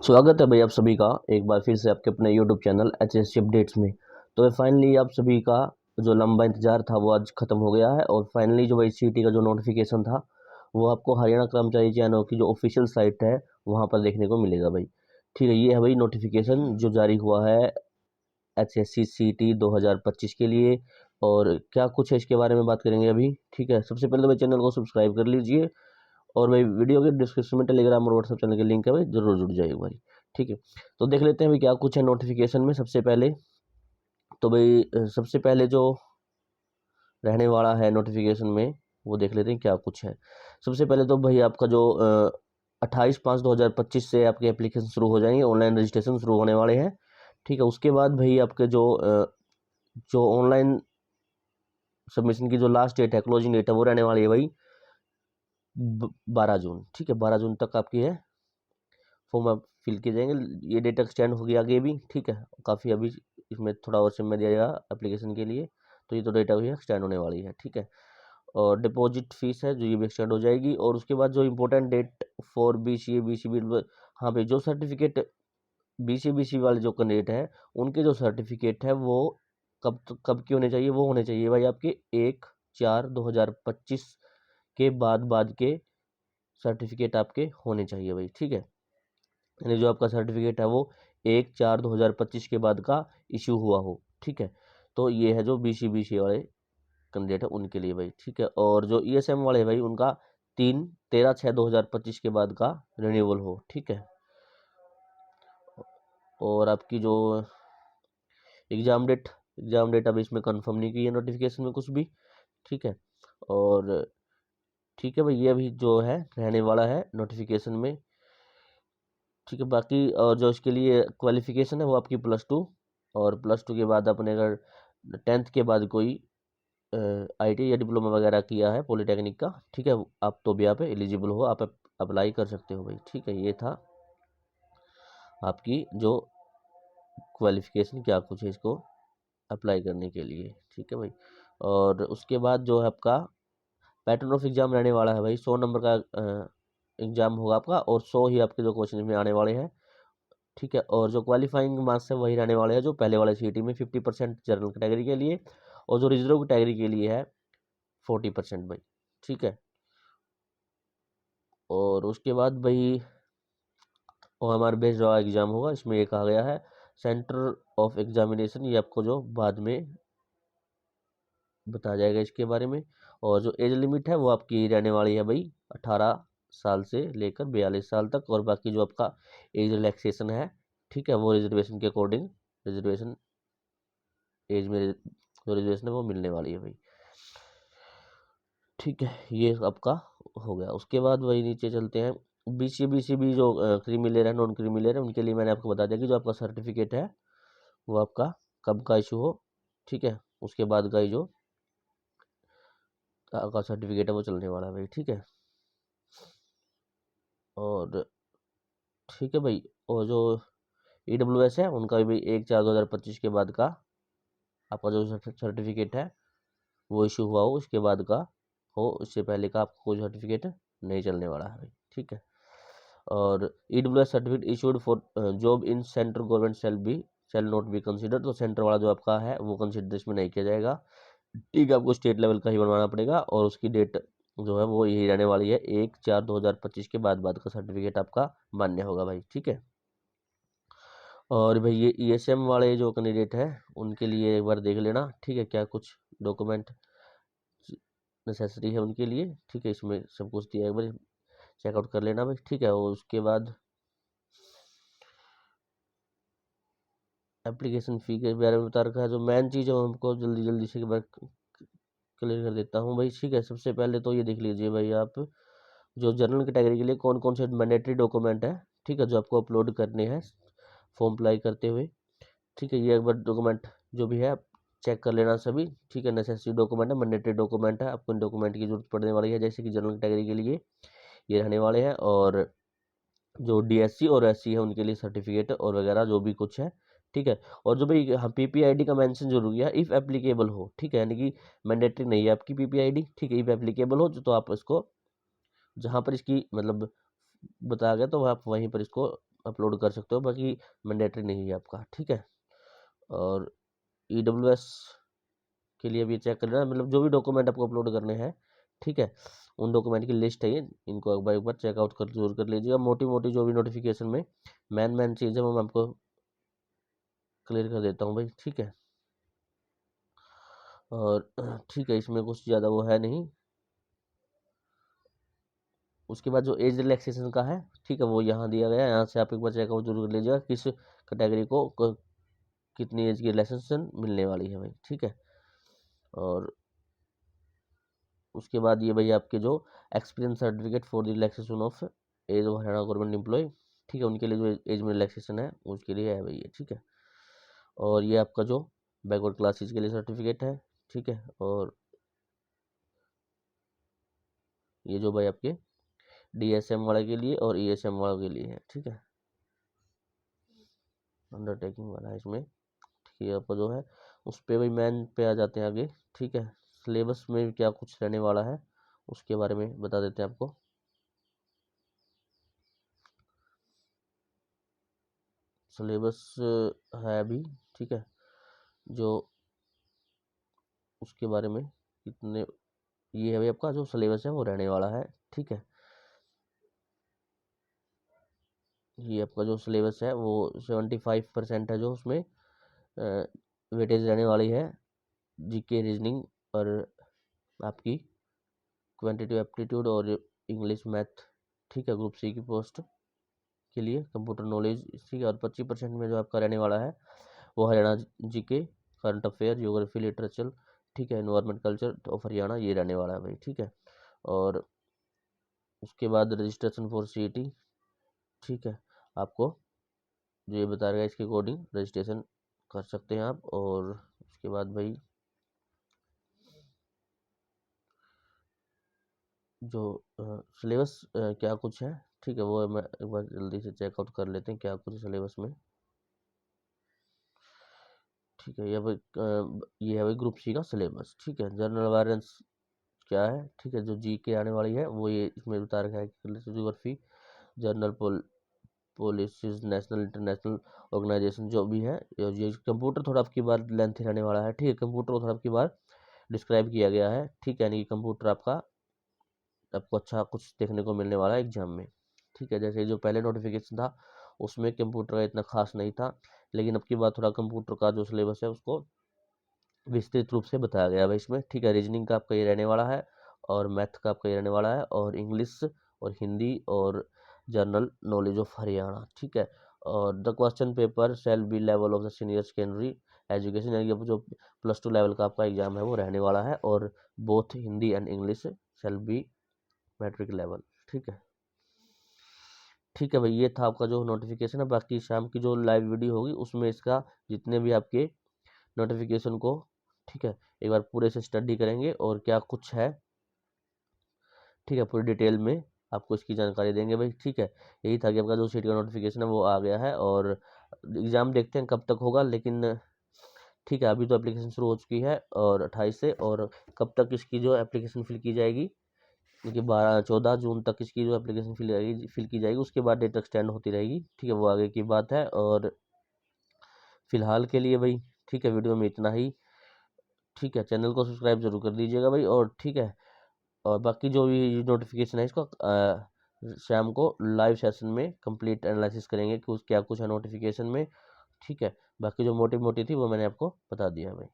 स्वागत है भाई आप सभी का एक बार फिर से आपके अपने यूट्यूब चैनल HSC अपडेट्स में। तो फाइनली आप सभी का जो लंबा इंतजार था वो आज खत्म हो गया है और फाइनली जो भाई सीटी का जो नोटिफिकेशन था वो आपको हरियाणा कर्मचारी चयन की जो ऑफिशियल साइट है वहाँ पर देखने को मिलेगा भाई। ठीक है, ये है भाई नोटिफिकेशन जो जारी हुआ है HSC CT 2025 के लिए। और क्या कुछ है इसके बारे में बात करेंगे अभी। ठीक है, सबसे पहले तो भाई चैनल को सब्सक्राइब कर लीजिए और भाई वीडियो के डिस्क्रिप्शन में टेलीग्राम और व्हाट्सएप चैनल के लिंक है भाई, जरूर जुड़ जाइए भाई। ठीक है, तो देख लेते हैं भाई क्या कुछ है नोटिफिकेशन में। सबसे पहले तो भाई सबसे पहले जो रहने वाला है नोटिफिकेशन में वो देख लेते हैं क्या कुछ है। सबसे पहले तो भाई आपका जो 28/5/2025 से आपके एप्लीकेशन शुरू हो जाएंगे, ऑनलाइन रजिस्ट्रेशन शुरू होने वाले हैं। ठीक है, उसके बाद भाई आपके जो ऑनलाइन सबमिशन की जो लास्ट डेट है, क्लोजिंग डेट है, वो रहने वाली है भाई 12 जून। ठीक है, 12 जून तक आपकी है फॉर्म आप फिल किए जाएंगे। ये डेट एक्सटेंड होगी आगे भी। ठीक है, काफ़ी अभी इसमें थोड़ा और समय दिया जाएगा एप्लीकेशन के लिए, तो ये तो डेटा भी एक्सटेंड होने वाली है। ठीक है, और डिपॉजिट फीस है जो ये भी एक्सटेंड हो जाएगी। और उसके बाद जो important date for BCA BCB, हाँ भाई, जो सर्टिफिकेट BCA BCB वाले जो कैंडिडेट है उनके जो सर्टिफिकेट है वो कब की होने चाहिए, वो होने चाहिए भाई आपके 1/4/2025 के बाद के सर्टिफिकेट आपके होने चाहिए भाई। ठीक है, यानी जो आपका सर्टिफिकेट है वो 1/4/2025 के बाद का इशू हुआ हो। ठीक है, तो ये है जो BCA वाले कैंडिडेट है उनके लिए भाई। ठीक है, और जो ESM वाले भाई उनका 13/6/2025 के बाद का रिन्यूअल हो। ठीक है, और आपकी जो एग्जाम डेट अभी इसमें कंफर्म नहीं की है नोटिफिकेशन में कुछ भी। ठीक है, और ठीक है भाई, ये अभी जो है रहने वाला है नोटिफिकेशन में। ठीक है, बाकी और जो इसके लिए क्वालिफिकेशन है वो आपकी +2, और +2 के बाद आपने अगर 10th के बाद कोई IT या डिप्लोमा वगैरह किया है पॉलिटेक्निक का, ठीक है, आप तो भी आप एलिजिबल हो, आप अप्लाई कर सकते हो भाई। ठीक है, ये था आपकी जो क्वालिफिकेशन क्या कुछ है इसको अप्लाई करने के लिए। ठीक है भाई, और उसके बाद जो है आपका पैटर्न ऑफ एग्जाम रहने वाला है भाई। 100 नंबर का एग्जाम होगा आपका, और 100 ही आपके जो क्वेश्चन में आने वाले हैं। ठीक है, और जो क्वालिफाइंग मार्क्स है वही रहने वाले हैं जो पहले वाले सीटी में 50% जनरल कैटेगरी के लिए, और जो रिजर्व कैटेगरी के लिए है 40% भाई। ठीक है, और उसके बाद भाई OMR बेस्ड जो एग्जाम होगा इसमें ये कहा गया है सेंटर ऑफ एग्जामिनेशन, ये आपको जो बाद में बताया जाएगा इसके बारे में। और जो एज लिमिट है वो आपकी रहने वाली है भाई 18 साल से लेकर 42 साल तक, और बाकी जो आपका एज रिलैक्सेशन है, ठीक है, वो रिजर्वेशन के अकॉर्डिंग रिजर्वेशन एज में जो रिजर्वेशन है वो मिलने वाली है भाई। ठीक है, ये आपका हो गया। उसके बाद वही नीचे चलते हैं। BCB जो क्रीमी लेयर है, नॉन क्रीमी लेयर है, उनके लिए मैंने आपको बता दिया कि जो आपका सर्टिफिकेट है वो आपका कब का इशू हो। ठीक है, उसके बाद का ही जो आपका सर्टिफिकेट है वो चलने वाला है भाई। ठीक है, और ठीक है भाई, और जो EWS है उनका भी 1/4/2025 के बाद का आपका जो सर्टिफिकेट है वो इशू हुआ हो, उसके बाद का हो, उससे पहले का आपको कोई सर्टिफिकेट नहीं चलने वाला है भाई। ठीक है, और EWS certificate issued for job in central government shall not be consider, तो सेंटर वाला जो आपका है वो कंसिडर इसमें नहीं किया जाएगा। ठीक है, आपको स्टेट लेवल का ही बनवाना पड़ेगा, और उसकी डेट जो है वो यही रहने वाली है 1/4/2025 के बाद का सर्टिफिकेट आपका मान्य होगा भाई। ठीक है, और भाई ये ESM वाले जो कैंडिडेट है उनके लिए एक बार देख लेना। ठीक है, क्या कुछ डॉक्यूमेंट नेसेसरी है उनके लिए। ठीक है, इसमें सब कुछ दिया है, एक बार चेकआउट कर लेना भाई। ठीक है, और उसके बाद एप्लीकेशन फ़ी के बारे में बता रखा है। जो मेन चीज़ है वो हमको जल्दी जल्दी से एक बार क्लियर कर देता हूँ भाई। ठीक है, सबसे पहले तो ये देख लीजिए भाई आप जो जनरल कैटेगरी के लिए कौन कौन से मैंडेटरी डॉक्यूमेंट है, ठीक है, जो आपको अपलोड करने हैं फॉर्म अप्लाई करते हुए। ठीक है, ये एक बार डॉक्यूमेंट जो भी है आप चेक कर लेना सभी। ठीक है, नेसेसरी डॉक्यूमेंट है, मैंडेटरी डॉक्यूमेंट है, आपको इन डॉक्यूमेंट की जरूरत पड़ने वाली है। जैसे कि जनरल कैटेगरी के लिए ये रहने वाले हैं, और जो DSC और SC है उनके लिए सर्टिफिकेट और वगैरह जो भी कुछ है। ठीक है, और जो भाई हाँ PPID का मेंशन जरूरी है इफ़ एप्लीकेबल हो। ठीक है, यानी कि मैंडेटरी नहीं है आपकी PPID। ठीक है, इफ़ एप्लीकेबल हो तो आप इसको जहाँ पर इसकी मतलब बताया गया तो आप वहीं पर इसको अपलोड कर सकते हो, बाकी मैंडेटरी नहीं है आपका, ठीक है। और EWS के लिए भी चेक करना, मतलब जो भी डॉक्यूमेंट आपको अपलोड करने हैं, ठीक है, उन डॉक्यूमेंट की लिस्ट है ये, इनको एक बार चेकआउट कर जरूर कर लीजिएगा। मोटी मोटी जो भी नोटिफिकेशन में मेन चीज़ है वो मैं आपको क्लियर कर देता हूँ भाई, ठीक है। और ठीक है, इसमें कुछ ज़्यादा वो है नहीं। उसके बाद जो एज रिलैक्सेशन का है, ठीक है, वो यहाँ दिया गया है, यहाँ से आप एक बार चेकआउट जरूर कर लीजिएगा किस कैटेगरी को कितनी एज की रिलैक्सेशन मिलने वाली है भाई, ठीक है। और उसके बाद ये भाई आपके जो experience certificate for the relaxation of age of Haryana government employ, ठीक है, उनके लिए जो एज में रिलैक्सेशन है उसके लिए है भाई ये, ठीक है। और ये आपका जो बैकवर्ड क्लासेज के लिए सर्टिफिकेट है, ठीक है। और ये जो भाई आपके DSM वाले के लिए और ESM वाले के लिए है, ठीक है, अंडरटेकिंग वाला है इसमें, ठीक है। आपका जो है उस पे भाई मैन पे आ जाते हैं आगे, ठीक है। सिलेबस में क्या कुछ रहने वाला है उसके बारे में बता देते हैं आपको। सिलेबस है अभी, ठीक है, जो उसके बारे में कितने, ये है भाई आपका जो सिलेबस है वो रहने वाला है, ठीक है। ये आपका जो सिलेबस है वो 75% है जो उसमें वेटेज रहने वाली है, GK रीजनिंग और आपकी क्वांटिटेटिव एप्टीट्यूड और इंग्लिश मैथ, ठीक है, ग्रुप C की पोस्ट के लिए कंप्यूटर नॉलेज, ठीक है। और 25% में जो आपका रहने वाला है वो Haryana GK, current affair, geography, literature, ठीक है, एनवायरमेंट, कल्चर ऑफ हरियाणा, ये रहने वाला है भाई, ठीक है। और उसके बाद रजिस्ट्रेशन फॉर CET, ठीक है, आपको जो ये बता रहेगा इसके अकॉर्डिंग रजिस्ट्रेशन कर सकते हैं आप। और उसके बाद भाई जो सिलेबस क्या कुछ है, ठीक है, वो मैं एक बार जल्दी से चेकआउट कर लेते हैं क्या कुछ सिलेबस में, ठीक है। ये है भाई ग्रुप C का सिलेबस, ठीक है। जनरल अवेयरनेस क्या है, ठीक है, जो GK आने वाली है वो ये इसमें बता रखा है, geography, general policies, national international organisation जो भी है, ये कंप्यूटर थोड़ा आपकी बार लेंथ रहने वाला है, ठीक है, कंप्यूटर को थोड़ा आपकी बार डिस्क्राइब किया गया है, ठीक है, यानी कि कंप्यूटर आपको अच्छा कुछ देखने को मिलने वाला है एग्जाम में, ठीक है। जैसे जो पहले नोटिफिकेशन था उसमें कंप्यूटर का इतना खास नहीं था, लेकिन अब की बार थोड़ा कंप्यूटर का जो सिलेबस है उसको विस्तृत रूप से बताया गया है इसमें, ठीक है। रीजनिंग का आपका ये रहने वाला है, और मैथ का आपका ये रहने वाला है, और इंग्लिश और हिंदी और जनरल नॉलेज ऑफ हरियाणा, ठीक है। और the question paper shall be level of the senior secondary education, यानी कि जो +2 लेवल का आपका एग्जाम है वो रहने वाला है, और both Hindi and English shall be matric level, ठीक है। ठीक है भाई, ये था आपका जो नोटिफिकेशन है। बाकी शाम की जो लाइव वीडियो होगी उसमें इसका जितने भी आपके नोटिफिकेशन को, ठीक है, एक बार पूरे से स्टडी करेंगे और क्या कुछ है, ठीक है, पूरी डिटेल में आपको इसकी जानकारी देंगे भाई, ठीक है। यही था कि आपका जो सीट का नोटिफिकेशन है वो आ गया है, और एग्ज़ाम देखते हैं कब तक होगा, लेकिन ठीक है, अभी तो एप्लीकेशन शुरू हो चुकी है और 28 से, और कब तक इसकी जो एप्लीकेशन फिल की जाएगी, क्योंकि 14 जून तक इसकी जो एप्लीकेशन फिल की जाएगी, उसके बाद डेट एक्सटेंड होती रहेगी, ठीक है, वो आगे की बात है। और फिलहाल के लिए भाई, ठीक है, वीडियो में इतना ही, ठीक है। चैनल को सब्सक्राइब जरूर कर दीजिएगा भाई, और ठीक है, और बाकी जो भी नोटिफिकेशन है इसको शाम को लाइव सेशन में कंप्लीट एनालिसिस करेंगे कि क्या कुछ है नोटिफिकेशन में, ठीक है। बाकी जो मोटी मोटी थी वो मैंने आपको बता दिया है भाई।